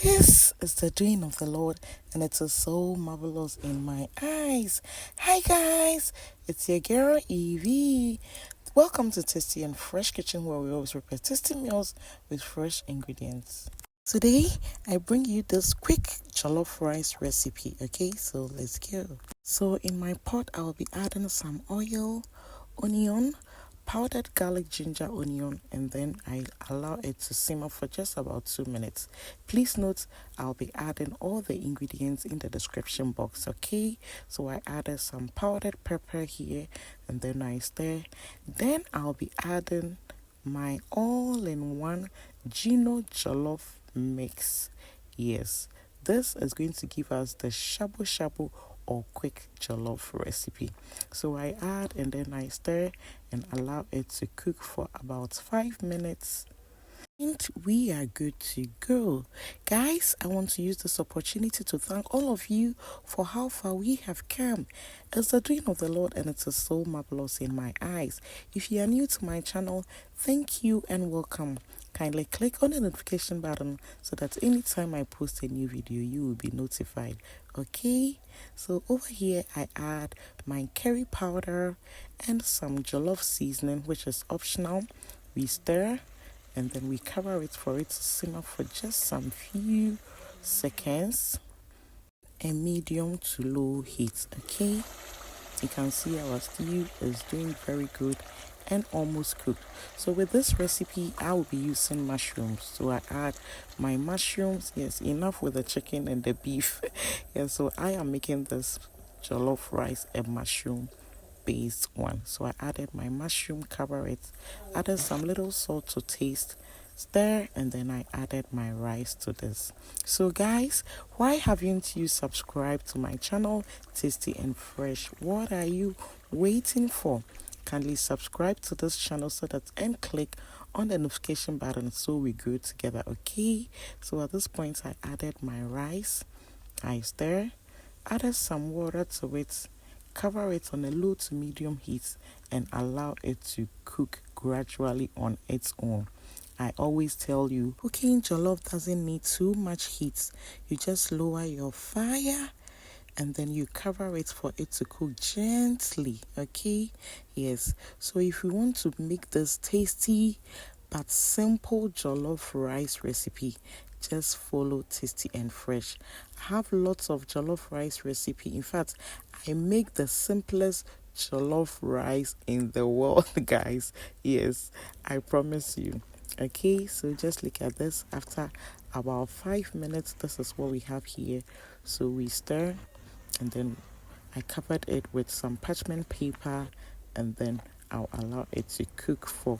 This is the doing of the Lord, and it is so marvelous in my eyes. Hi, guys, it's your girl Eveee. Welcome to Tasty and Fresh Kitchen, where we always prepare tasty meals with fresh ingredients. Today, I bring you this quick jollof rice recipe. Okay, so let's go. So, in my pot, I will be adding some oil, onion, powdered garlic, ginger, onion, and then I allow it to simmer for just about 2 minutes. Please note I'll be adding all the ingredients in the description box. Okay, so I added some powdered pepper here, and then I stir. Then I'll be adding my all-in-one Gino Jollof mix. Yes, this is going to give us the shabu shabu or quick jollof recipe. So I add and then I stir and allow it to cook for about 5 minutes. And we are good to go. Guys, I want to use this opportunity to thank all of you for how far we have come. It's the doing of the Lord, and it is so marvelous in my eyes. If you are new to my channel, thank you and welcome. Kindly click on the notification button so that anytime I post a new video, you will be notified. Okay, so over here I add my curry powder and some jollof seasoning, which is optional. We stir and then we cover it for it to simmer for just some few seconds. A medium to low heat. Okay, you can see our stew is doing very good and almost cooked. So with this recipe, I will be using mushrooms. So I add my mushrooms. Yes, enough with the chicken and the beef. Yeah, so I am making this jollof rice a mushroom based one. So I added my mushroom, cover it, added some little salt to taste, stir, and then I added my rice to this. So guys, why haven't you subscribed to my channel, Tasty and Fresh? What are you waiting for? Kindly subscribe to this channel so that and click on the notification button so we grow together. Okay, so at this point I added my rice, I stir, added some water to it, cover it on a low to medium heat, and allow it to cook gradually on its own. I always tell you, cooking jollof doesn't need too much heat. You just lower your fire and then you cover it for it to cook gently. Okay, yes, so if you want to make this tasty but simple jollof rice recipe, just follow Tasty and Fresh. I have lots of jollof rice recipe. In fact, I make the simplest jollof rice in the world, guys. Yes, I promise you. Okay, so just look at this. After about 5 minutes, this is what we have here. So we stir, and then I covered it with some parchment paper, and then I'll allow it to cook for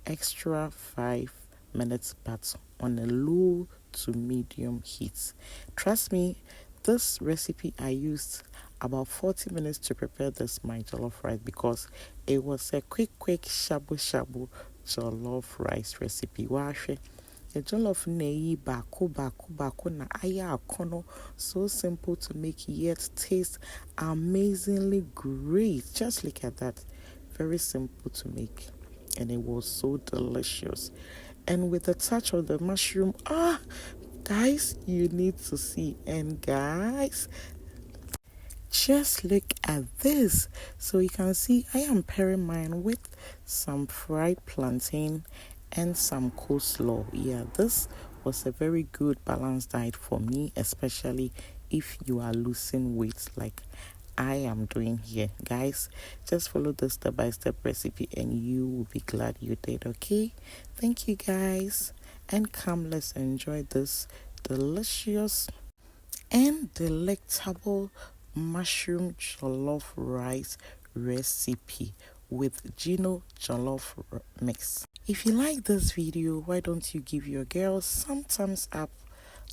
extra 5 minutes, but on a low to medium heat. Trust me, this recipe I used about 40 minutes to prepare this my jollof rice because it was a quick shabu shabu jollof rice recipe. Wahwe a jollof neyi bako na aya akono, so simple to make yet taste amazingly great. Just look at that, very simple to make, and it was so delicious. And with a touch of the mushroom, guys, you need to see. And guys, just look at this. So you can see I am pairing mine with some fried plantain and some coleslaw. Yeah, this was a very good balanced diet for me, especially if you are losing weight like I am doing here. Guys, just follow the step-by-step recipe and you will be glad you did. Okay, thank you guys, and come, let's enjoy this delicious and delectable mushroom jollof rice recipe with Gino Jollof mix. If you like this video, why don't you give your girl some thumbs up,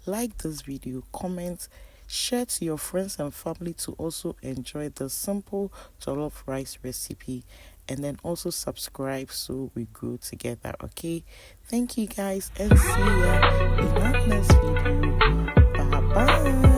like this video, comment, share to your friends and family to also enjoy the simple jollof rice recipe, and then also subscribe so we grow together. Okay, thank you guys, and see ya in our next video. Bye bye.